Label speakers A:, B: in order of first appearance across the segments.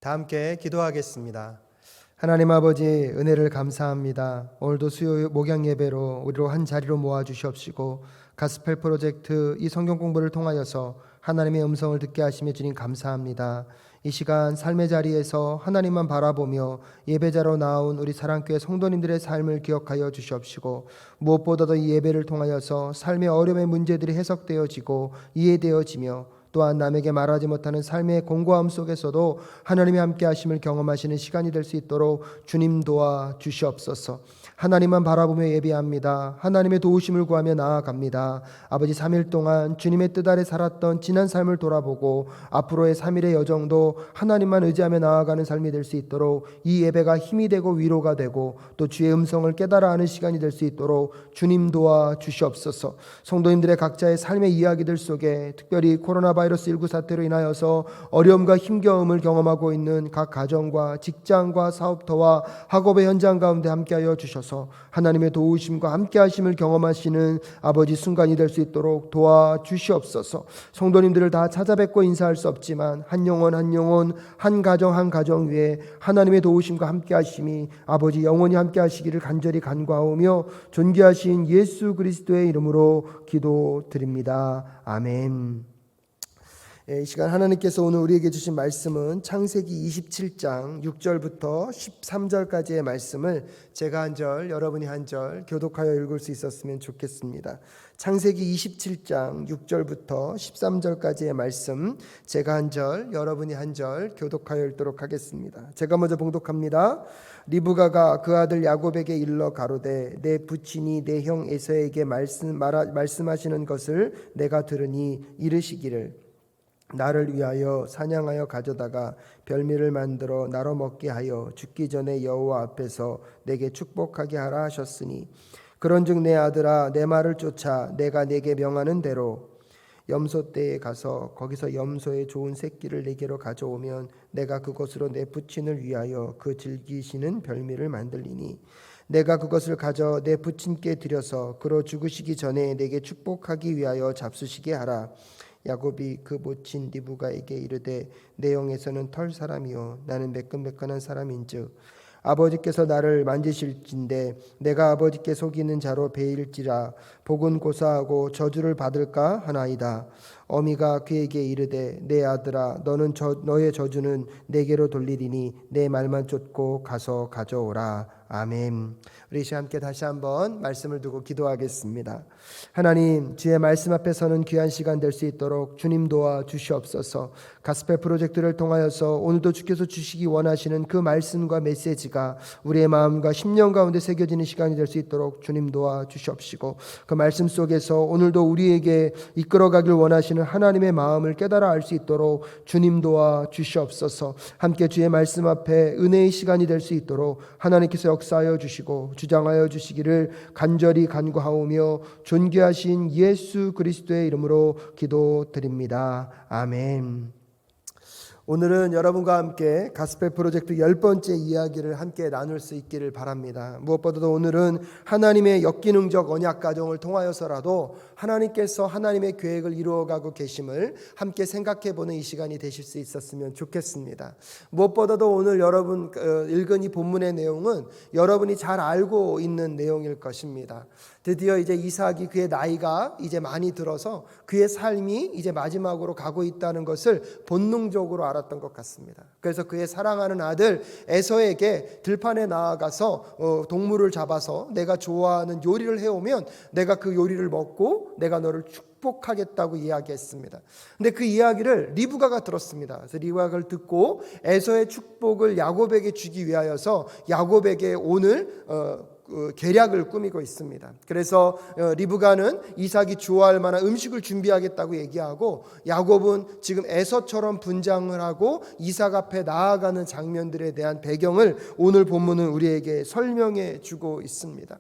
A: 다 함께 기도하겠습니다. 하나님 아버지, 은혜를 감사합니다. 오늘도 수요 목양 예배로 우리로 한 자리로 모아 주시옵시고 가스펠 프로젝트 이 성경 공부를 통하여서 하나님의 음성을 듣게 하시며 주님 감사합니다. 이 시간 삶의 자리에서 하나님만 바라보며 예배자로 나온 우리 사랑교회 성도님들의 삶을 기억하여 주시옵시고, 무엇보다도 이 예배를 통하여서 삶의 어려움의 문제들이 해석되어지고 이해되어지며, 또한 남에게 말하지 못하는 삶의 공고함 속에서도 하나님의 함께 하심을 경험하시는 시간이 될 수 있도록 주님 도와 주시옵소서. 하나님만 바라보며 예배합니다. 하나님의 도우심을 구하며 나아갑니다. 아버지, 3일 동안 주님의 뜻 아래 살았던 지난 삶을 돌아보고 앞으로의 3일의 여정도 하나님만 의지하며 나아가는 삶이 될 수 있도록 이 예배가 힘이 되고 위로가 되고 또 주의 음성을 깨달아 아는 시간이 될 수 있도록 주님 도와 주시옵소서. 성도님들의 각자의 삶의 이야기들 속에 특별히 코로나 바이러스 19 사태로 인하여서 어려움과 힘겨움을 경험하고 있는 각 가정과 직장과 사업터와 학업의 현장 가운데 함께하여 주셔서 하나님의 도우심과 함께하심을 경험하시는 아버지 순간이 될 수 있도록 도와주시옵소서. 성도님들을 다 찾아뵙고 인사할 수 없지만 한 영혼 한 영혼, 한 가정 한 가정 위에 하나님의 도우심과 함께하심이 아버지 영원히 함께하시기를 간절히 간구하오며 존귀하신 예수 그리스도의 이름으로 기도드립니다. 아멘. 이 시간 하나님께서 오늘 우리에게 주신 말씀은 창세기 27장 6절부터 13절까지의 말씀을 제가 한 절, 여러분이 한 절 교독하여 읽을 수 있었으면 좋겠습니다. 창세기 27장 6절부터 13절까지의 말씀, 제가 한 절, 여러분이 한 절 교독하여 읽도록 하겠습니다. 제가 먼저 봉독합니다. 리브가가 그 아들 야곱에게 일러 가로되 내 부친이 내 형 에서에게 말씀하시는 것을 내가 들으니 이르시기를 나를 위하여 사냥하여 가져다가 별미를 만들어 나로 먹게 하여 죽기 전에 여호와 앞에서 내게 축복하게 하라 하셨으니, 그런즉 내 아들아, 내 말을 쫓아 내가 내게 명하는 대로 염소떼에 가서 거기서 염소의 좋은 새끼를 내게로 가져오면 내가 그것으로 내 부친을 위하여 그 즐기시는 별미를 만들리니, 내가 그것을 가져 내 부친께 드려서 그로 죽으시기 전에 내게 축복하기 위하여 잡수시게 하라. 야곱이 그 모친 리브가에게 이르되 내 영에서는 털 사람이요 나는 매끈매끈한 사람인즉 아버지께서 나를 만지실진데 내가 아버지께 속이는 자로 배일지라 복은 고사하고 저주를 받을까 하나이다. 어미가 그에게 이르되 내 아들아, 너의 저주는 내게로 돌리리니 내 말만 쫓고 가서 가져오라. 아멘. 우리 시간 함께 다시 한번 말씀을 두고 기도하겠습니다. 하나님, 주의 말씀 앞에 서는 귀한 시간 될 수 있도록 주님 도와 주시옵소서. 가스펠 프로젝트를 통하여서 오늘도 주께서 주시기 원하시는 그 말씀과 메시지가 우리의 마음과 심령 가운데 새겨지는 시간이 될 수 있도록 주님 도와 주시옵시고, 그 말씀 속에서 오늘도 우리에게 이끌어가길 원하시는 하나님의 마음을 깨달아 알 수 있도록 주님 도와 주시옵소서. 함께 주의 말씀 앞에 은혜의 시간이 될 수 있도록 하나님께서 역사하여 주시고 주장하여 주시기를 간절히 간구하오며 존귀하신 예수 그리스도의 이름으로 기도드립니다. 아멘. 오늘은 여러분과 함께 가스펠 프로젝트 10번째 이야기를 함께 나눌 수 있기를 바랍니다. 무엇보다도 오늘은 하나님의 역기능적 언약 가정을 통하여서라도 하나님께서 하나님의 계획을 이루어가고 계심을 함께 생각해보는 이 시간이 되실 수 있었으면 좋겠습니다. 무엇보다도 오늘 여러분 읽은 이 본문의 내용은 여러분이 잘 알고 있는 내용일 것입니다. 드디어 이제 이삭이 그의 나이가 이제 많이 들어서 그의 삶이 이제 마지막으로 가고 있다는 것을 본능적으로 알았던 것 같습니다. 그래서 그의 사랑하는 아들 에서에게 들판에 나아가서 동물을 잡아서 내가 좋아하는 요리를 해오면 내가 그 요리를 먹고 내가 너를 축복하겠다고 이야기했습니다. 근데 그 이야기를 리브가가 들었습니다. 그래서 리브가를 듣고 에서의 축복을 야곱에게 주기 위하여서 야곱에게 오늘 계략을 꾸미고 있습니다. 그래서 리브가는 이삭이 좋아할 만한 음식을 준비하겠다고 얘기하고, 야곱은 지금 에서처럼 분장을 하고 이삭 앞에 나아가는 장면들에 대한 배경을 오늘 본문은 우리에게 설명해 주고 있습니다.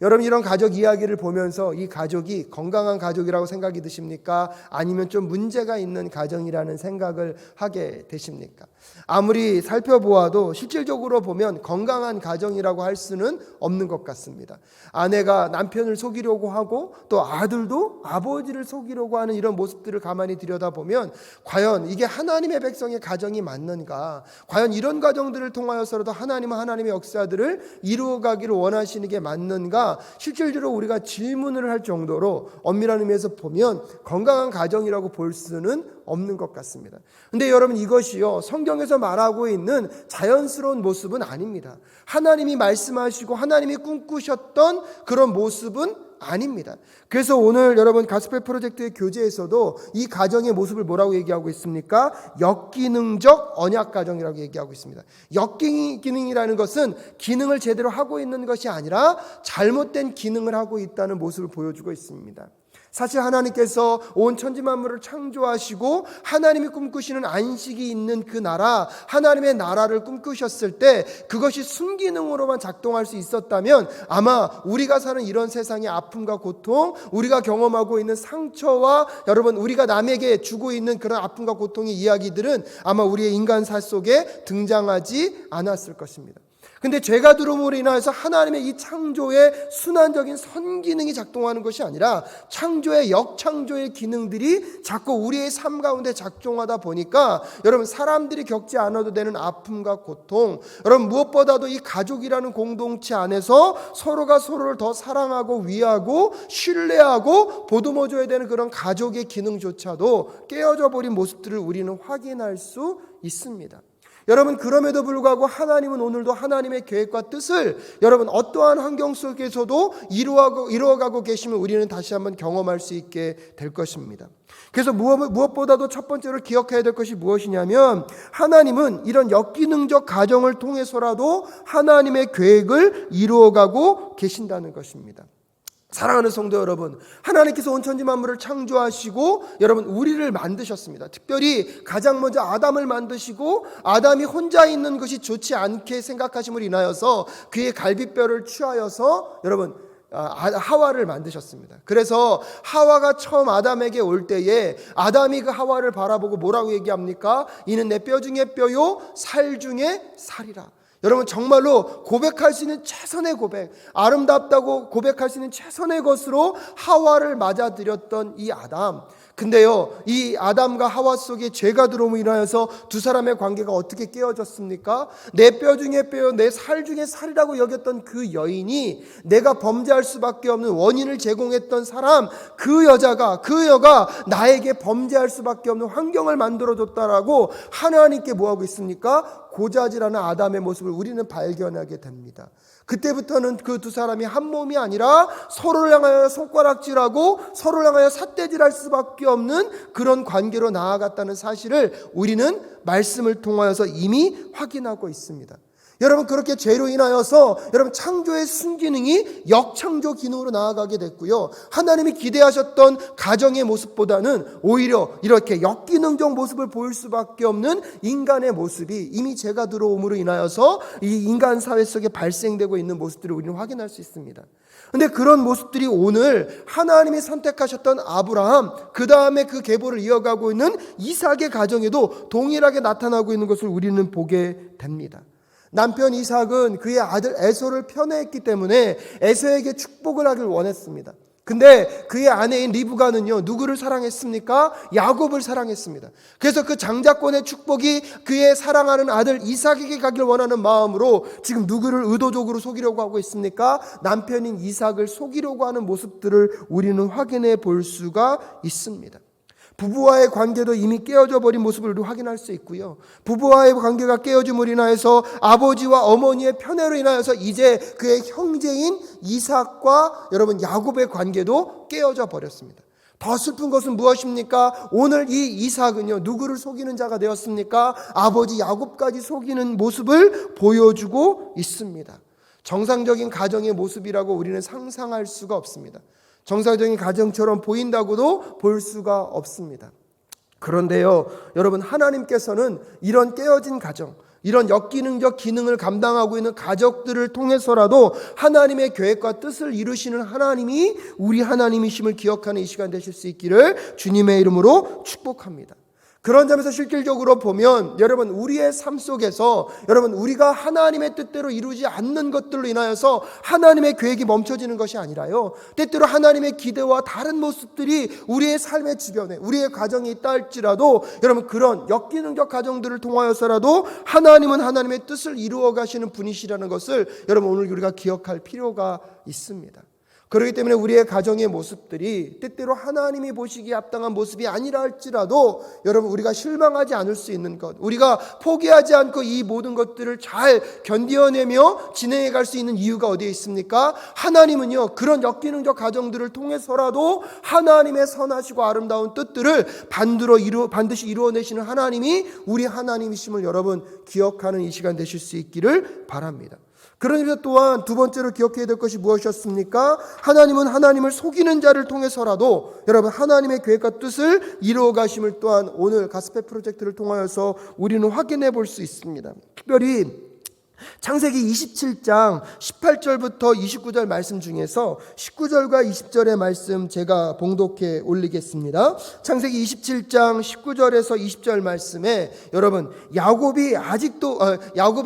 A: 여러분, 이런 가족 이야기를 보면서 이 가족이 건강한 가족이라고 생각이 드십니까? 아니면 좀 문제가 있는 가정이라는 생각을 하게 되십니까? 아무리 살펴보아도 실질적으로 보면 건강한 가정이라고 할 수는 없는 것 같습니다. 아내가 남편을 속이려고 하고 또 아들도 아버지를 속이려고 하는 이런 모습들을 가만히 들여다보면 과연 이게 하나님의 백성의 가정이 맞는가? 과연 이런 가정들을 통하여서라도 하나님은 하나님의 역사들을 이루어가기를 원하시는 게 맞는가? 실질적으로 우리가 질문을 할 정도로 엄밀한 의미에서 보면 건강한 가정이라고 볼 수는 없는 것 같습니다. 근데 여러분, 이것이요 성경에서 말하고 있는 자연스러운 모습은 아닙니다. 하나님이 말씀하시고 하나님이 꿈꾸셨던 그런 모습은 아닙니다. 그래서 오늘 여러분 가스펠 프로젝트의 교재에서도 이 가정의 모습을 뭐라고 얘기하고 있습니까? 역기능적 언약 가정이라고 얘기하고 있습니다. 역기능이라는 것은 기능을 제대로 하고 있는 것이 아니라 잘못된 기능을 하고 있다는 모습을 보여주고 있습니다. 사실 하나님께서 온 천지 만물을 창조하시고 하나님이 꿈꾸시는 안식이 있는 그 나라, 하나님의 나라를 꿈꾸셨을 때 그것이 순기능으로만 작동할 수 있었다면 아마 우리가 사는 이런 세상의 아픔과 고통, 우리가 경험하고 있는 상처와 여러분 우리가 남에게 주고 있는 그런 아픔과 고통의 이야기들은 아마 우리의 인간사 속에 등장하지 않았을 것입니다. 근데 죄가 들어옴으로 인하여서 하나님의 이 창조의 순환적인 선기능이 작동하는 것이 아니라 창조의 역창조의 기능들이 자꾸 우리의 삶 가운데 작동하다 보니까 여러분 사람들이 겪지 않아도 되는 아픔과 고통, 여러분 무엇보다도 이 가족이라는 공동체 안에서 서로가 서로를 더 사랑하고 위하고 신뢰하고 보듬어줘야 되는 그런 가족의 기능조차도 깨어져 버린 모습들을 우리는 확인할 수 있습니다. 여러분, 그럼에도 불구하고 하나님은 오늘도 하나님의 계획과 뜻을 여러분 어떠한 환경 속에서도 이루어가고 계시면 우리는 다시 한번 경험할 수 있게 될 것입니다. 그래서 무엇보다도 첫 번째로 기억해야 될 것이 무엇이냐면 하나님은 이런 역기능적 가정을 통해서라도 하나님의 계획을 이루어가고 계신다는 것입니다. 사랑하는 성도 여러분, 하나님께서 온 천지 만물을 창조하시고 여러분 우리를 만드셨습니다. 특별히 가장 먼저 아담을 만드시고 아담이 혼자 있는 것이 좋지 않게 생각하심을 인하여서 그의 갈비뼈를 취하여서 여러분 하와를 만드셨습니다. 그래서 하와가 처음 아담에게 올 때에 아담이 그 하와를 바라보고 뭐라고 얘기합니까? 이는 내 뼈 중에 뼈요 살 중에 살이라. 여러분 정말로 고백할 수 있는 최선의 고백, 아름답다고 고백할 수 있는 최선의 것으로 하와를 맞아들였던 이 아담. 근데요, 이 아담과 하와 속에 죄가 들어옴으로 인하여서 두 사람의 관계가 어떻게 깨어졌습니까? 내 뼈 중에 뼈요, 내 살 중에 살이라고 여겼던 그 여인이 내가 범죄할 수밖에 없는 원인을 제공했던 사람, 그 여가 나에게 범죄할 수밖에 없는 환경을 만들어줬다라고 하나님께 뭐하고 있습니까? 고자질하는 아담의 모습을 우리는 발견하게 됩니다. 그때부터는 그 두 사람이 한 몸이 아니라 서로를 향하여 손가락질하고 서로를 향하여 삿대질할 수밖에 없는 그런 관계로 나아갔다는 사실을 우리는 말씀을 통하여서 이미 확인하고 있습니다. 여러분 그렇게 죄로 인하여서 여러분 창조의 순기능이 역창조 기능으로 나아가게 됐고요. 하나님이 기대하셨던 가정의 모습보다는 오히려 이렇게 역기능적 모습을 보일 수밖에 없는 인간의 모습이 이미 죄가 들어옴으로 인하여서 이 인간 사회 속에 발생되고 있는 모습들을 우리는 확인할 수 있습니다. 그런데 그런 모습들이 오늘 하나님이 선택하셨던 아브라함, 그 다음에 그 계보를 이어가고 있는 이삭의 가정에도 동일하게 나타나고 있는 것을 우리는 보게 됩니다. 남편 이삭은 그의 아들 에서를 편애했기 때문에 에서에게 축복을 하길 원했습니다. 근데 그의 아내인 리브가는요, 누구를 사랑했습니까? 야곱을 사랑했습니다. 그래서 그 장자권의 축복이 그의 사랑하는 아들 이삭에게 가길 원하는 마음으로 지금 누구를 의도적으로 속이려고 하고 있습니까? 남편인 이삭을 속이려고 하는 모습들을 우리는 확인해 볼 수가 있습니다. 부부와의 관계도 이미 깨어져 버린 모습을 우리 확인할 수 있고요. 부부와의 관계가 깨어짐으로 인하여서 아버지와 어머니의 편애로 인하여서 이제 그의 형제인 이삭과 여러분 야곱의 관계도 깨어져 버렸습니다. 더 슬픈 것은 무엇입니까? 오늘 이 이삭은요, 누구를 속이는 자가 되었습니까? 아버지 야곱까지 속이는 모습을 보여주고 있습니다. 정상적인 가정의 모습이라고 우리는 상상할 수가 없습니다. 정상적인 가정처럼 보인다고도 볼 수가 없습니다. 그런데요, 여러분 하나님께서는 이런 깨어진 가정, 이런 역기능적 기능을 감당하고 있는 가족들을 통해서라도 하나님의 계획과 뜻을 이루시는 하나님이 우리 하나님이심을 기억하는 이 시간 되실 수 있기를 주님의 이름으로 축복합니다. 그런 점에서 실질적으로 보면 여러분, 우리의 삶 속에서 여러분, 우리가 하나님의 뜻대로 이루지 않는 것들로 인하여서 하나님의 계획이 멈춰지는 것이 아니라요, 때때로 하나님의 기대와 다른 모습들이 우리의 삶의 주변에, 우리의 가정에 있다 할지라도 여러분, 그런 역기능적 가정들을 통하여서라도 하나님은 하나님의 뜻을 이루어 가시는 분이시라는 것을 여러분, 오늘 우리가 기억할 필요가 있습니다. 그렇기 때문에 우리의 가정의 모습들이 때때로 하나님이 보시기에 합당한 모습이 아니라 할지라도 여러분, 우리가 실망하지 않을 수 있는 것, 우리가 포기하지 않고 이 모든 것들을 잘 견뎌내며 진행해 갈 수 있는 이유가 어디에 있습니까? 하나님은요, 그런 역기능적 가정들을 통해서라도 하나님의 선하시고 아름다운 뜻들을 반드시 이루어내시는 하나님이 우리 하나님이심을 여러분 기억하는 이 시간 되실 수 있기를 바랍니다. 그런 의미에서 또한 두 번째로 기억해야 될 것이 무엇이었습니까? 하나님은 하나님을 속이는 자를 통해서라도 여러분 하나님의 계획과 뜻을 이루어 가심을 또한 오늘 가스펠 프로젝트를 통하여서 우리는 확인해 볼 수 있습니다. 특별히 창세기 27장 18절부터 29절 말씀 중에서 19절과 20절의 말씀 제가 봉독해 올리겠습니다. 창세기 27장 19절에서 20절 말씀에 여러분, 야곱이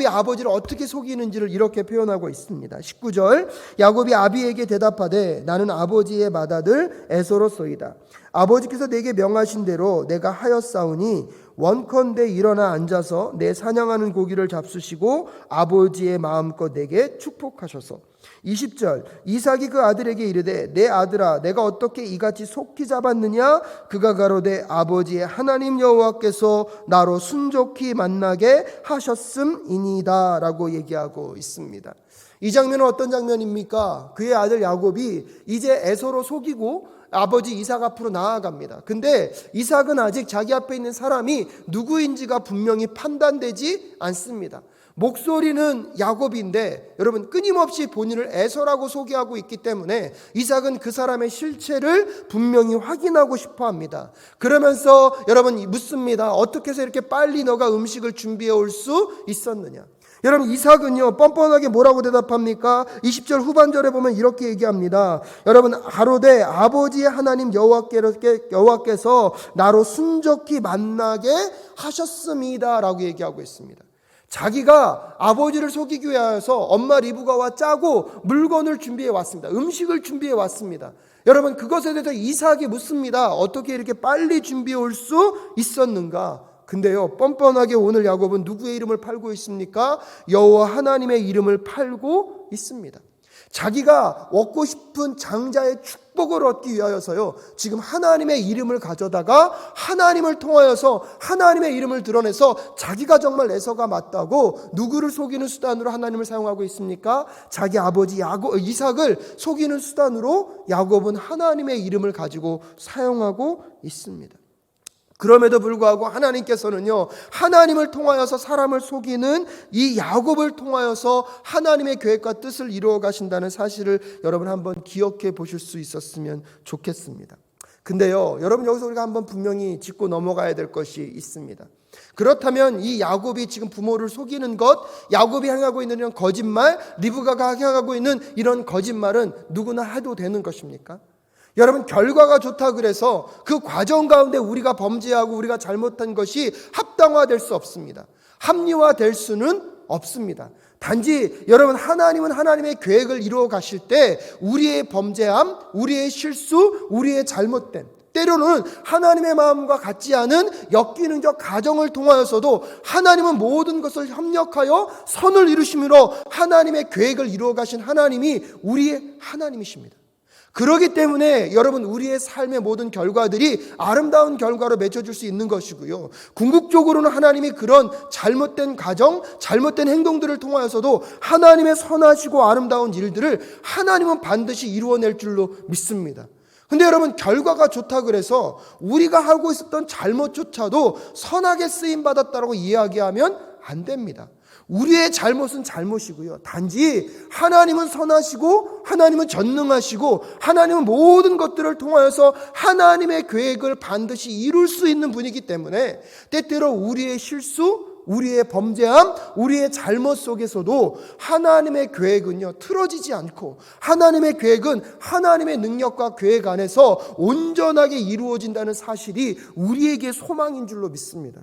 A: 아버지를 어떻게 속이는지를 이렇게 표현하고 있습니다. 19절, 야곱이 아비에게 대답하되 나는 아버지의 맏아들 에서로소이다. 아버지께서 내게 명하신 대로 내가 하였사오니 원컨대 일어나 앉아서 내 사냥하는 고기를 잡수시고 아버지의 마음껏 내게 축복하셔서. 20절, 이삭이 그 아들에게 이르되 내 아들아, 내가 어떻게 이같이 속히 잡았느냐? 그가 가로되 아버지의 하나님 여호와께서 나로 순족히 만나게 하셨음이니이다 라고 얘기하고 있습니다. 이 장면은 어떤 장면입니까? 그의 아들 야곱이 이제 에서로 속이고 아버지 이삭 앞으로 나아갑니다. 근데 이삭은 아직 자기 앞에 있는 사람이 누구인지가 분명히 판단되지 않습니다. 목소리는 야곱인데 여러분, 끊임없이 본인을 에서라고 소개하고 있기 때문에 이삭은 그 사람의 실체를 분명히 확인하고 싶어 합니다. 그러면서 여러분 묻습니다. 어떻게 해서 이렇게 빨리 너가 음식을 준비해 올 수 있었느냐? 여러분, 이삭은요 뻔뻔하게 뭐라고 대답합니까? 20절 후반절에 보면 이렇게 얘기합니다. 여러분, 가로되 아버지의 하나님 여호와께서 나로 순족히 만나게 하셨습니다 라고 얘기하고 있습니다. 자기가 아버지를 속이기 위해서 엄마 리브가와 짜고 물건을 준비해 왔습니다. 음식을 준비해 왔습니다. 여러분, 그것에 대해서 이삭이 묻습니다. 어떻게 이렇게 빨리 준비해 올 수 있었는가? 근데요, 뻔뻔하게 오늘 야곱은 누구의 이름을 팔고 있습니까? 여호와 하나님의 이름을 팔고 있습니다. 자기가 얻고 싶은 장자의 축복을 얻기 위하여서요, 지금 하나님의 이름을 가져다가 하나님을 통하여서 하나님의 이름을 드러내서 자기가 정말 에서가 맞다고 누구를 속이는 수단으로 하나님을 사용하고 있습니까? 자기 아버지 이삭을 속이는 수단으로 야곱은 하나님의 이름을 가지고 사용하고 있습니다. 그럼에도 불구하고 하나님께서는요, 하나님을 통하여서 사람을 속이는 이 야곱을 통하여서 하나님의 계획과 뜻을 이루어 가신다는 사실을 여러분 한번 기억해 보실 수 있었으면 좋겠습니다. 근데요, 여러분 여기서 우리가 한번 분명히 짚고 넘어가야 될 것이 있습니다. 그렇다면 이 야곱이 지금 부모를 속이는 것, 야곱이 행하고 있는 이런 거짓말, 리브가가 행하고 있는 이런 거짓말은 누구나 해도 되는 것입니까? 여러분, 결과가 좋다 그래서 그 과정 가운데 우리가 범죄하고 우리가 잘못한 것이 합당화될 수 없습니다. 합리화될 수는 없습니다. 단지 여러분, 하나님은 하나님의 계획을 이루어 가실 때 우리의 범죄함, 우리의 실수, 우리의 잘못됨, 때로는 하나님의 마음과 같지 않은 역기능적 가정을 통하여서도 하나님은 모든 것을 협력하여 선을 이루심으로 하나님의 계획을 이루어 가신 하나님이 우리의 하나님이십니다. 그렇기 때문에 여러분, 우리의 삶의 모든 결과들이 아름다운 결과로 맺혀질 수 있는 것이고요, 궁극적으로는 하나님이 그런 잘못된 가정, 잘못된 행동들을 통하여서도 하나님의 선하시고 아름다운 일들을 하나님은 반드시 이루어낼 줄로 믿습니다. 근데 여러분, 결과가 좋다 그래서 우리가 하고 있었던 잘못조차도 선하게 쓰임받았다고 이야기하면 안 됩니다. 우리의 잘못은 잘못이고요, 단지 하나님은 선하시고 하나님은 전능하시고 하나님은 모든 것들을 통하여서 하나님의 계획을 반드시 이룰 수 있는 분이기 때문에 때때로 우리의 실수, 우리의 범죄함, 우리의 잘못 속에서도 하나님의 계획은요, 틀어지지 않고 하나님의 계획은 하나님의 능력과 계획 안에서 온전하게 이루어진다는 사실이 우리에게 소망인 줄로 믿습니다.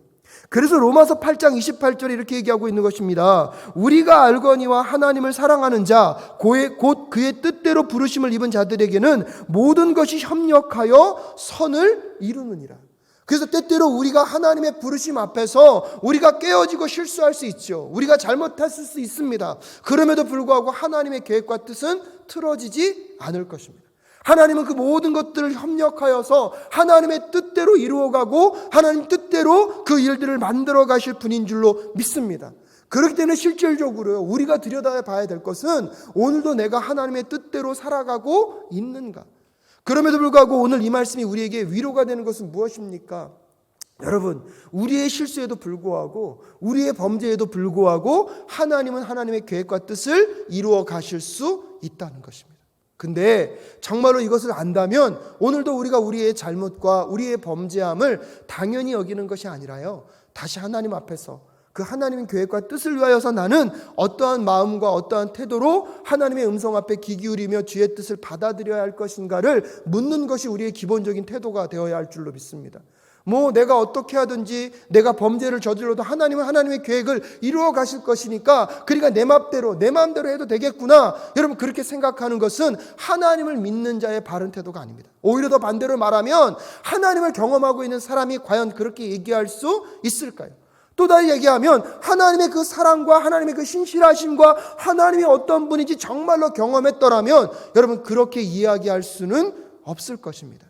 A: 그래서 로마서 8장 28절에 이렇게 얘기하고 있는 것입니다. 우리가 알거니와 하나님을 사랑하는 자 곧 그의 뜻대로 부르심을 입은 자들에게는 모든 것이 협력하여 선을 이루느니라. 그래서 때때로 우리가 하나님의 부르심 앞에서 우리가 깨어지고 실수할 수 있죠. 우리가 잘못했을 수 있습니다. 그럼에도 불구하고 하나님의 계획과 뜻은 틀어지지 않을 것입니다. 하나님은 그 모든 것들을 협력하여서 하나님의 뜻대로 이루어가고 하나님 뜻대로 그 일들을 만들어 가실 분인 줄로 믿습니다. 그렇기 때문에 실질적으로 우리가 들여다봐야 될 것은 오늘도 내가 하나님의 뜻대로 살아가고 있는가. 그럼에도 불구하고 오늘 이 말씀이 우리에게 위로가 되는 것은 무엇입니까? 여러분, 우리의 실수에도 불구하고 우리의 범죄에도 불구하고 하나님은 하나님의 계획과 뜻을 이루어 가실 수 있다는 것입니다. 근데 정말로 이것을 안다면 오늘도 우리가 우리의 잘못과 우리의 범죄함을 당연히 여기는 것이 아니라요, 다시 하나님 앞에서 그 하나님의 계획과 뜻을 위하여서 나는 어떠한 마음과 어떠한 태도로 하나님의 음성 앞에 귀 기울이며 주의 뜻을 받아들여야 할 것인가를 묻는 것이 우리의 기본적인 태도가 되어야 할 줄로 믿습니다. 내가 어떻게 하든지 내가 범죄를 저질러도 하나님은 하나님의 계획을 이루어 가실 것이니까 그러니까 내 마음대로 해도 되겠구나. 여러분, 그렇게 생각하는 것은 하나님을 믿는 자의 바른 태도가 아닙니다. 오히려 더 반대로 말하면 하나님을 경험하고 있는 사람이 과연 그렇게 얘기할 수 있을까요? 또 다시 얘기하면 하나님의 그 사랑과 하나님의 그 신실하심과 하나님이 어떤 분인지 정말로 경험했더라면 여러분, 그렇게 이야기할 수는 없을 것입니다.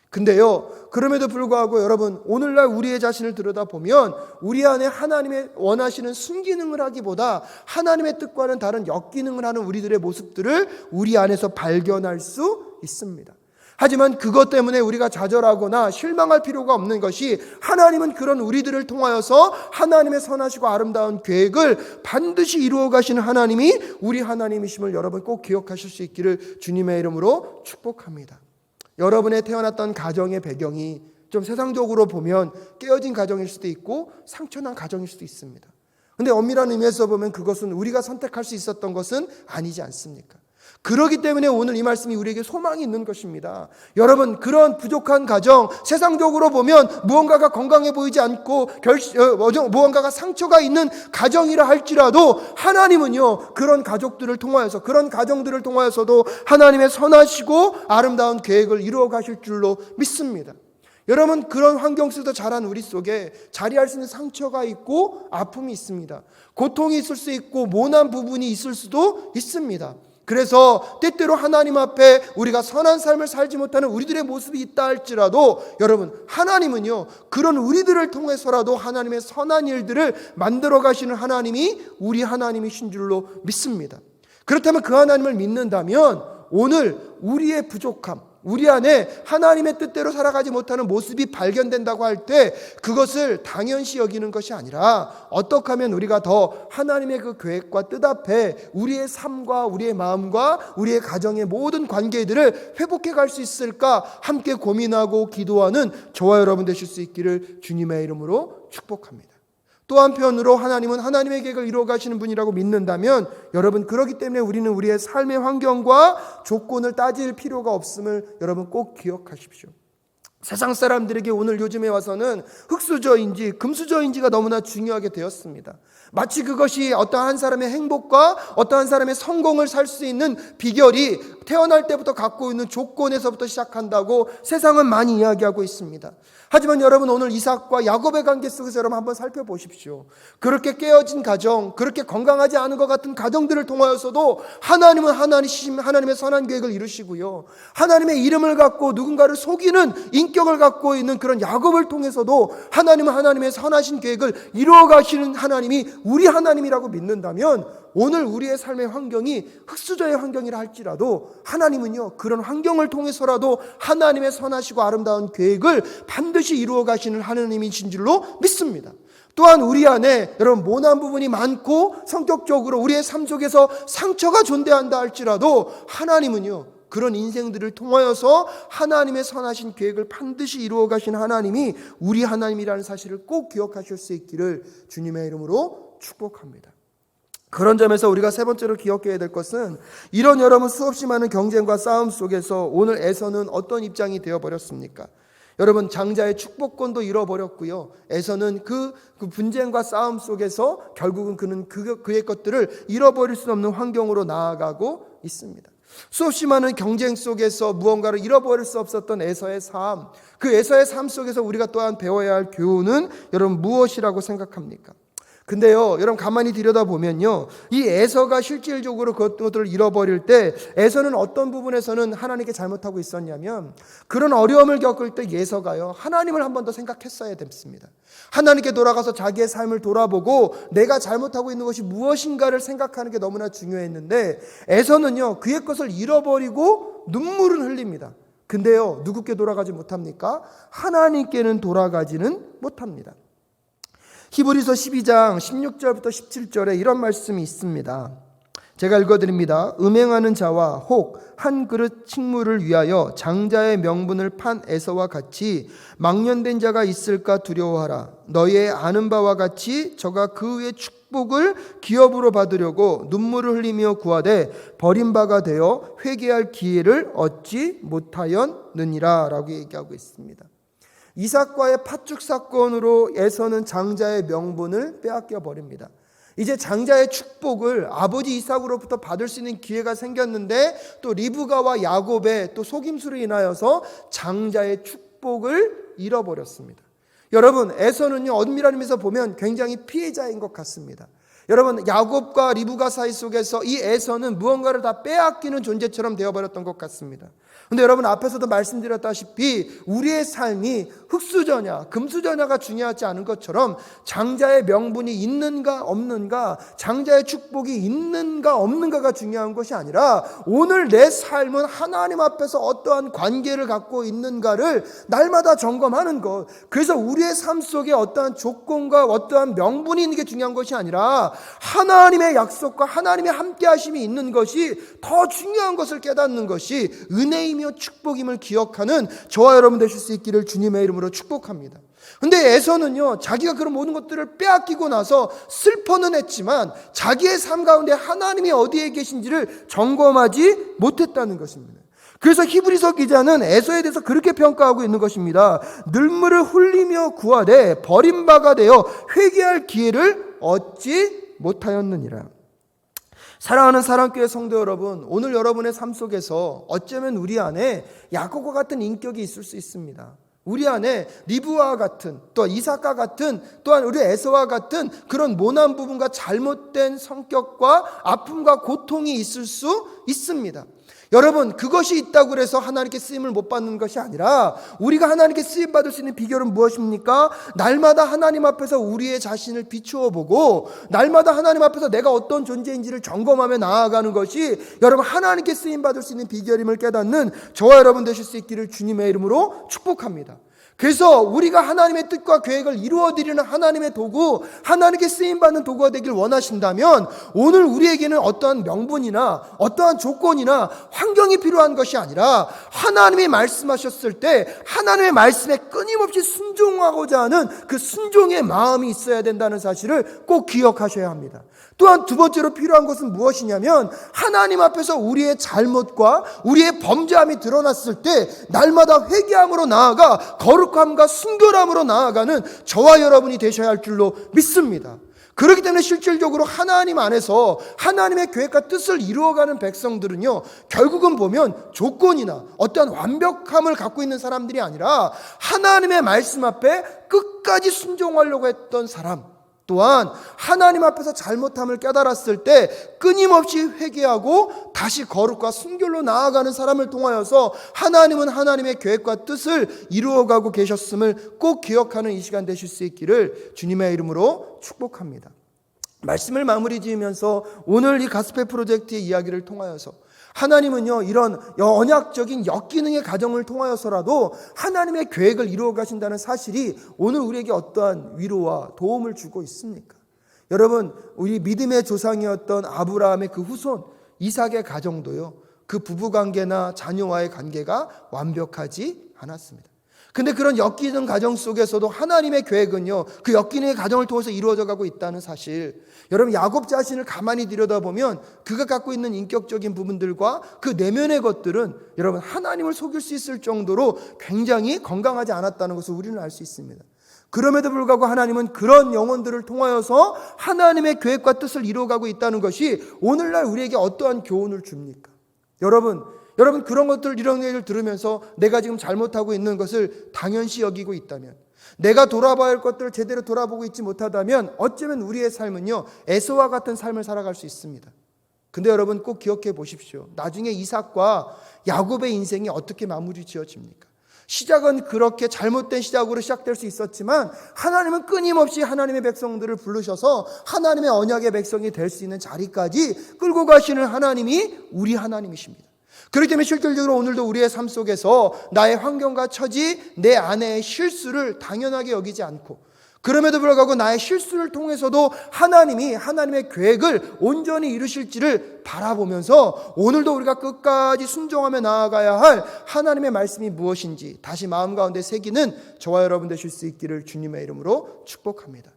A: 근데요, 그럼에도 불구하고 여러분, 오늘날 우리의 자신을 들여다보면 우리 안에 하나님의 원하시는 순기능을 하기보다 하나님의 뜻과는 다른 역기능을 하는 우리들의 모습들을 우리 안에서 발견할 수 있습니다. 하지만 그것 때문에 우리가 좌절하거나 실망할 필요가 없는 것이 하나님은 그런 우리들을 통하여서 하나님의 선하시고 아름다운 계획을 반드시 이루어 가시는 하나님이 우리 하나님이심을 여러분 꼭 기억하실 수 있기를 주님의 이름으로 축복합니다. 여러분의 태어났던 가정의 배경이 좀 세상적으로 보면 깨어진 가정일 수도 있고 상처난 가정일 수도 있습니다. 그런데 엄밀한 의미에서 보면 그것은 우리가 선택할 수 있었던 것은 아니지 않습니까? 그렇기 때문에 오늘 이 말씀이 우리에게 소망이 있는 것입니다. 여러분, 그런 부족한 가정, 세상적으로 보면 무언가가 건강해 보이지 않고 무언가가 상처가 있는 가정이라 할지라도 하나님은요, 그런 가족들을 통하여서, 그런 가정들을 통하여서도 하나님의 선하시고 아름다운 계획을 이루어 가실 줄로 믿습니다. 여러분, 그런 환경 속에서 자란 우리 속에 자리할 수 있는 상처가 있고 아픔이 있습니다. 고통이 있을 수 있고 모난 부분이 있을 수도 있습니다. 그래서 때때로 하나님 앞에 우리가 선한 삶을 살지 못하는 우리들의 모습이 있다 할지라도 여러분, 하나님은요, 그런 우리들을 통해서라도 하나님의 선한 일들을 만들어 가시는 하나님이 우리 하나님이신 줄로 믿습니다. 그렇다면 그 하나님을 믿는다면 오늘 우리의 부족함, 우리 안에 하나님의 뜻대로 살아가지 못하는 모습이 발견된다고 할 때 그것을 당연시 여기는 것이 아니라 어떻게 하면 우리가 더 하나님의 그 계획과 뜻 앞에 우리의 삶과 우리의 마음과 우리의 가정의 모든 관계들을 회복해 갈 수 있을까 함께 고민하고 기도하는 저와 여러분 되실 수 있기를 주님의 이름으로 축복합니다. 또 한편으로 하나님은 하나님의 계획을 이루어 가시는 분이라고 믿는다면 여러분, 그렇기 때문에 우리는 우리의 삶의 환경과 조건을 따질 필요가 없음을 여러분 꼭 기억하십시오. 세상 사람들에게 오늘 요즘에 와서는 흙수저인지 금수저인지가 너무나 중요하게 되었습니다. 마치 그것이 어떠한 사람의 행복과 어떠한 사람의 성공을 살 수 있는 비결이 태어날 때부터 갖고 있는 조건에서부터 시작한다고 세상은 많이 이야기하고 있습니다. 하지만 여러분, 오늘 이삭과 야곱의 관계 속에서 여러분 한번 살펴보십시오. 그렇게 깨어진 가정, 그렇게 건강하지 않은 것 같은 가정들을 통하여서도 하나님은 하나님의 선한 계획을 이루시고요, 하나님의 이름을 갖고 누군가를 속이는 인격을 갖고 있는 그런 야곱을 통해서도 하나님은 하나님의 선하신 계획을 이루어 가시는 하나님이 우리 하나님이라고 믿는다면 오늘 우리의 삶의 환경이 흙수저의 환경이라 할지라도 하나님은요, 그런 환경을 통해서라도 하나님의 선하시고 아름다운 계획을 반드시 이루어 가시는 하나님이신 줄로 믿습니다. 또한 우리 안에 여러분 모난 부분이 많고 성격적으로 우리의 삶 속에서 상처가 존재한다 할지라도 하나님은요, 그런 인생들을 통하여서 하나님의 선하신 계획을 반드시 이루어 가신 하나님이 우리 하나님이라는 사실을 꼭 기억하실 수 있기를 주님의 이름으로 축복합니다. 그런 점에서 우리가 세 번째로 기억해야 될 것은 이런 여러분 수없이 많은 경쟁과 싸움 속에서 오늘 에서는 어떤 입장이 되어버렸습니까? 여러분 장자의 축복권도 잃어버렸고요. 에서는 그 분쟁과 싸움 속에서 결국은 그는 그의 것들을 잃어버릴 수 없는 환경으로 나아가고 있습니다. 수없이 많은 경쟁 속에서 무언가를 잃어버릴 수 없었던 에서의 삶, 그 에서의 삶 속에서 우리가 또한 배워야 할 교훈은 여러분 무엇이라고 생각합니까? 근데요, 여러분 가만히 들여다보면요, 이 에서가 실질적으로 그것들을 잃어버릴 때 에서는 어떤 부분에서는 하나님께 잘못하고 있었냐면 그런 어려움을 겪을 때 에서가요, 하나님을 한 번 더 생각했어야 됐습니다. 하나님께 돌아가서 자기의 삶을 돌아보고 내가 잘못하고 있는 것이 무엇인가를 생각하는 게 너무나 중요했는데 에서는요, 그의 것을 잃어버리고 눈물을 흘립니다. 근데요, 누구께 돌아가지 못합니까? 하나님께는 돌아가지는 못합니다. 히브리서 12장 16절부터 17절에 이런 말씀이 있습니다. 제가 읽어드립니다. 음행하는 자와 혹 한 그릇 식물을 위하여 장자의 명분을 판 에서와 같이 망년된 자가 있을까 두려워하라. 너희의 아는 바와 같이 저가 그 후의 축복을 기업으로 받으려고 눈물을 흘리며 구하되 버림바가 되어 회개할 기회를 얻지 못하였느니라 라고 얘기하고 있습니다. 이삭과의 팥죽 사건으로 에서는 장자의 명분을 빼앗겨 버립니다. 이제 장자의 축복을 아버지 이삭으로부터 받을 수 있는 기회가 생겼는데 또 리브가와 야곱의 또 속임수로 인하여서 장자의 축복을 잃어버렸습니다. 여러분, 에서는요, 엄밀한 의미에서 보면 굉장히 피해자인 것 같습니다. 여러분, 야곱과 리브가 사이 속에서 이 에서는 무언가를 다 빼앗기는 존재처럼 되어버렸던 것 같습니다. 근데 여러분, 앞에서도 말씀드렸다시피 우리의 삶이 흙수저냐 금수저냐가 중요하지 않은 것처럼 장자의 명분이 있는가 없는가, 장자의 축복이 있는가 없는가가 중요한 것이 아니라 오늘 내 삶은 하나님 앞에서 어떠한 관계를 갖고 있는가를 날마다 점검하는 것. 그래서 우리의 삶 속에 어떠한 조건과 어떠한 명분이 있는 게 중요한 것이 아니라 하나님의 약속과 하나님의 함께 하심이 있는 것이 더 중요한 것을 깨닫는 것이 은혜이며 축복임을 기억하는 저와 여러분 되실 수 있기를 주님의 이름으로 축복합니다. 근데 에서는요, 자기가 그런 모든 것들을 빼앗기고 나서 슬퍼는 했지만 자기의 삶 가운데 하나님이 어디에 계신지를 점검하지 못했다는 것입니다. 그래서 히브리서 기자는 에서에 대해서 그렇게 평가하고 있는 것입니다. 눈물을 흘리며 구하되 버림바가 되어 회개할 기회를 얻지 못하였느니라. 사랑하는 사랑교회 성도 여러분, 오늘 여러분의 삶 속에서 어쩌면 우리 안에 야곱과 같은 인격이 있을 수 있습니다. 우리 안에 리브와 같은, 또 이삭과 같은, 또한 우리 에서와 같은 그런 모난 부분과 잘못된 성격과 아픔과 고통이 있을 수 있습니다. 여러분, 그것이 있다고 해서 하나님께 쓰임을 못 받는 것이 아니라 우리가 하나님께 쓰임 받을 수 있는 비결은 무엇입니까? 날마다 하나님 앞에서 우리의 자신을 비추어 보고 날마다 하나님 앞에서 내가 어떤 존재인지를 점검하며 나아가는 것이 여러분 하나님께 쓰임 받을 수 있는 비결임을 깨닫는 저와 여러분 되실 수 있기를 주님의 이름으로 축복합니다. 그래서 우리가 하나님의 뜻과 계획을 이루어드리는 하나님의 도구, 하나님께 쓰임받는 도구가 되길 원하신다면 오늘 우리에게는 어떠한 명분이나 어떠한 조건이나 환경이 필요한 것이 아니라 하나님이 말씀하셨을 때 하나님의 말씀에 끊임없이 순종하고자 하는 그 순종의 마음이 있어야 된다는 사실을 꼭 기억하셔야 합니다. 또한 두 번째로 필요한 것은 무엇이냐면 하나님 앞에서 우리의 잘못과 우리의 범죄함이 드러났을 때 날마다 회개함으로 나아가 거룩함과 순결함으로 나아가는 저와 여러분이 되셔야 할 줄로 믿습니다. 그렇기 때문에 실질적으로 하나님 안에서 하나님의 계획과 뜻을 이루어가는 백성들은요, 결국은 보면 조건이나 어떠한 완벽함을 갖고 있는 사람들이 아니라 하나님의 말씀 앞에 끝까지 순종하려고 했던 사람, 또한 하나님 앞에서 잘못함을 깨달았을 때 끊임없이 회개하고 다시 거룩과 순결로 나아가는 사람을 통하여서 하나님은 하나님의 계획과 뜻을 이루어가고 계셨음을 꼭 기억하는 이 시간 되실 수 있기를 주님의 이름으로 축복합니다. 말씀을 마무리 지으면서 오늘 이 가스펠 프로젝트의 이야기를 통하여서 하나님은요, 이런 언약적인 역기능의 가정을 통하여서라도 하나님의 계획을 이루어 가신다는 사실이 오늘 우리에게 어떠한 위로와 도움을 주고 있습니까? 여러분, 우리 믿음의 조상이었던 아브라함의 그 후손 이삭의 가정도요, 그 부부관계나 자녀와의 관계가 완벽하지 않았습니다. 근데 그런 엮이는 가정 속에서도 하나님의 계획은요, 그 엮이는 가정을 통해서 이루어져 가고 있다는 사실, 여러분 야곱 자신을 가만히 들여다보면 그가 갖고 있는 인격적인 부분들과 그 내면의 것들은 여러분 하나님을 속일 수 있을 정도로 굉장히 건강하지 않았다는 것을 우리는 알 수 있습니다. 그럼에도 불구하고 하나님은 그런 영혼들을 통하여서 하나님의 계획과 뜻을 이루어가고 있다는 것이 오늘날 우리에게 어떠한 교훈을 줍니까? 여러분 그런 것들, 이런 얘기를 들으면서 내가 지금 잘못하고 있는 것을 당연시 여기고 있다면, 내가 돌아봐야 할 것들을 제대로 돌아보고 있지 못하다면 어쩌면 우리의 삶은요, 에서와 같은 삶을 살아갈 수 있습니다. 근데 여러분 꼭 기억해 보십시오. 나중에 이삭과 야곱의 인생이 어떻게 마무리 지어집니까? 시작은 그렇게 잘못된 시작으로 시작될 수 있었지만 하나님은 끊임없이 하나님의 백성들을 부르셔서 하나님의 언약의 백성이 될 수 있는 자리까지 끌고 가시는 하나님이 우리 하나님이십니다. 그렇기 때문에 실질적으로 오늘도 우리의 삶 속에서 나의 환경과 처지, 내 아내의 실수를 당연하게 여기지 않고, 그럼에도 불구하고 나의 실수를 통해서도 하나님이 하나님의 계획을 온전히 이루실지를 바라보면서 오늘도 우리가 끝까지 순종하며 나아가야 할 하나님의 말씀이 무엇인지 다시 마음 가운데 새기는 저와 여러분 되실 수 있기를 주님의 이름으로 축복합니다.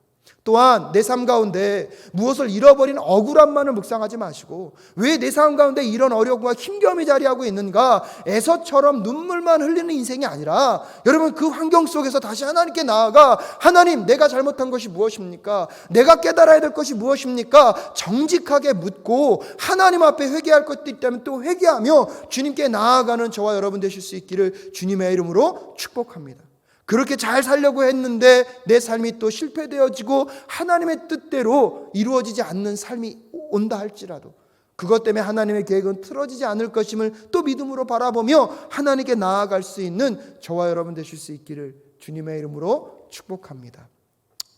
A: 또한 내 삶 가운데 무엇을 잃어버린 억울함만을 묵상하지 마시고, 왜 내 삶 가운데 이런 어려움과 힘겨움이 자리하고 있는가, 에서처럼 눈물만 흘리는 인생이 아니라 여러분 그 환경 속에서 다시 하나님께 나아가, 하나님 내가 잘못한 것이 무엇입니까? 내가 깨달아야 될 것이 무엇입니까? 정직하게 묻고 하나님 앞에 회개할 것도 있다면 또 회개하며 주님께 나아가는 저와 여러분 되실 수 있기를 주님의 이름으로 축복합니다. 그렇게 잘 살려고 했는데 내 삶이 또 실패되어지고 하나님의 뜻대로 이루어지지 않는 삶이 온다 할지라도 그것 때문에 하나님의 계획은 틀어지지 않을 것임을 또 믿음으로 바라보며 하나님께 나아갈 수 있는 저와 여러분 되실 수 있기를 주님의 이름으로 축복합니다.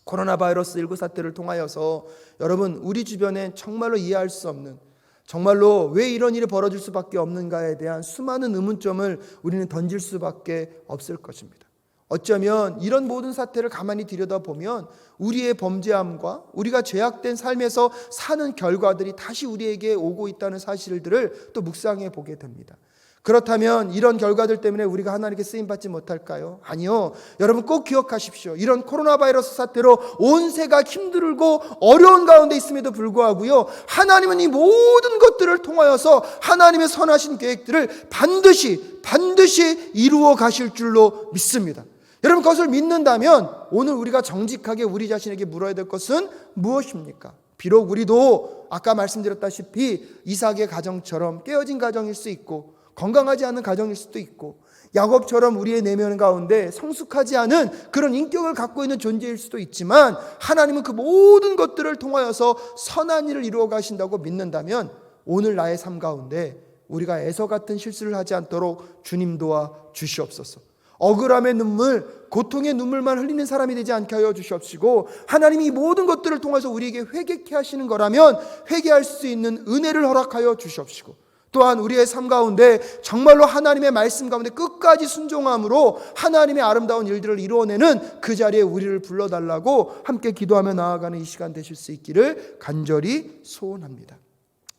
A: 코로나 바이러스 19 사태를 통하여서 여러분 우리 주변에 정말로 이해할 수 없는, 정말로 왜 이런 일이 벌어질 수밖에 없는가에 대한 수많은 의문점을 우리는 던질 수밖에 없을 것입니다. 어쩌면 이런 모든 사태를 가만히 들여다보면 우리의 범죄함과 우리가 죄악된 삶에서 사는 결과들이 다시 우리에게 오고 있다는 사실들을 또 묵상해 보게 됩니다. 그렇다면 이런 결과들 때문에 우리가 하나님께 쓰임받지 못할까요? 아니요. 여러분 꼭 기억하십시오. 이런 코로나 바이러스 사태로 온 세가 힘들고 어려운 가운데 있음에도 불구하고요, 하나님은 이 모든 것들을 통하여서 하나님의 선하신 계획들을 반드시 이루어 가실 줄로 믿습니다. 여러분 그것을 믿는다면 오늘 우리가 정직하게 우리 자신에게 물어야 될 것은 무엇입니까? 비록 우리도 아까 말씀드렸다시피 이삭의 가정처럼 깨어진 가정일 수 있고 건강하지 않은 가정일 수도 있고 야곱처럼 우리의 내면 가운데 성숙하지 않은 그런 인격을 갖고 있는 존재일 수도 있지만 하나님은 그 모든 것들을 통하여서 선한 일을 이루어 가신다고 믿는다면 오늘 나의 삶 가운데 우리가 에서 같은 실수를 하지 않도록 주님 도와 주시옵소서. 억울함의 눈물, 고통의 눈물만 흘리는 사람이 되지 않게 하여 주시옵시고, 하나님이 이 모든 것들을 통해서 우리에게 회개케 하시는 거라면 회개할 수 있는 은혜를 허락하여 주시옵시고, 또한 우리의 삶 가운데 정말로 하나님의 말씀 가운데 끝까지 순종함으로 하나님의 아름다운 일들을 이루어내는 그 자리에 우리를 불러달라고 함께 기도하며 나아가는 이 시간 되실 수 있기를 간절히 소원합니다.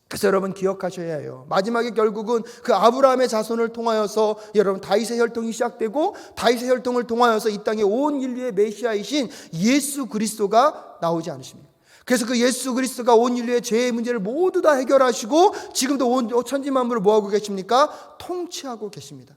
A: 그래서 여러분 기억하셔야 해요. 마지막에 결국은 그 아브라함의 자손을 통하여서 여러분 다윗의 혈통이 시작되고 다윗의 혈통을 통하여서 이 땅에 온 인류의 메시아이신 예수 그리스도가 나오지 않으십니까? 그래서 그 예수 그리스도가 온 인류의 죄의 문제를 모두 다 해결하시고 지금도 온 천지 만물을 뭐하고 계십니까? 통치하고 계십니다.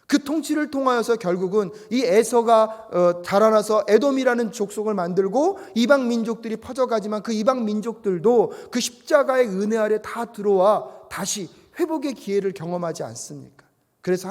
A: 그 통치를 통하여서 결국은 이 에서가 자라나서 에돔이라는 족속을 만들고 이방 민족들이 퍼져가지만 그 이방 민족들도 그 십자가의 은혜 아래 다 들어와 다시 회복의 기회를 경험하지 않습니까? 그래서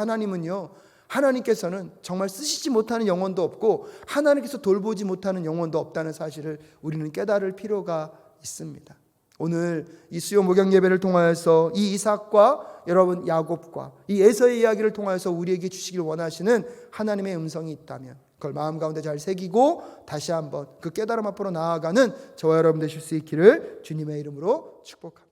A: 하나님께서는 정말 쓰시지 못하는 영혼도 없고 하나님께서 돌보지 못하는 영혼도 없다는 사실을 우리는 깨달을 필요가 있습니다. 오늘 이 수요 목양 예배를 통하여서 이 이삭과 여러분 야곱과 이 에서의 이야기를 통하여서 우리에게 주시길 원하시는 하나님의 음성이 있다면 그걸 마음 가운데 잘 새기고 다시 한번 그 깨달음 앞으로 나아가는 저와 여러분 되실 수 있기를 주님의 이름으로 축복합니다.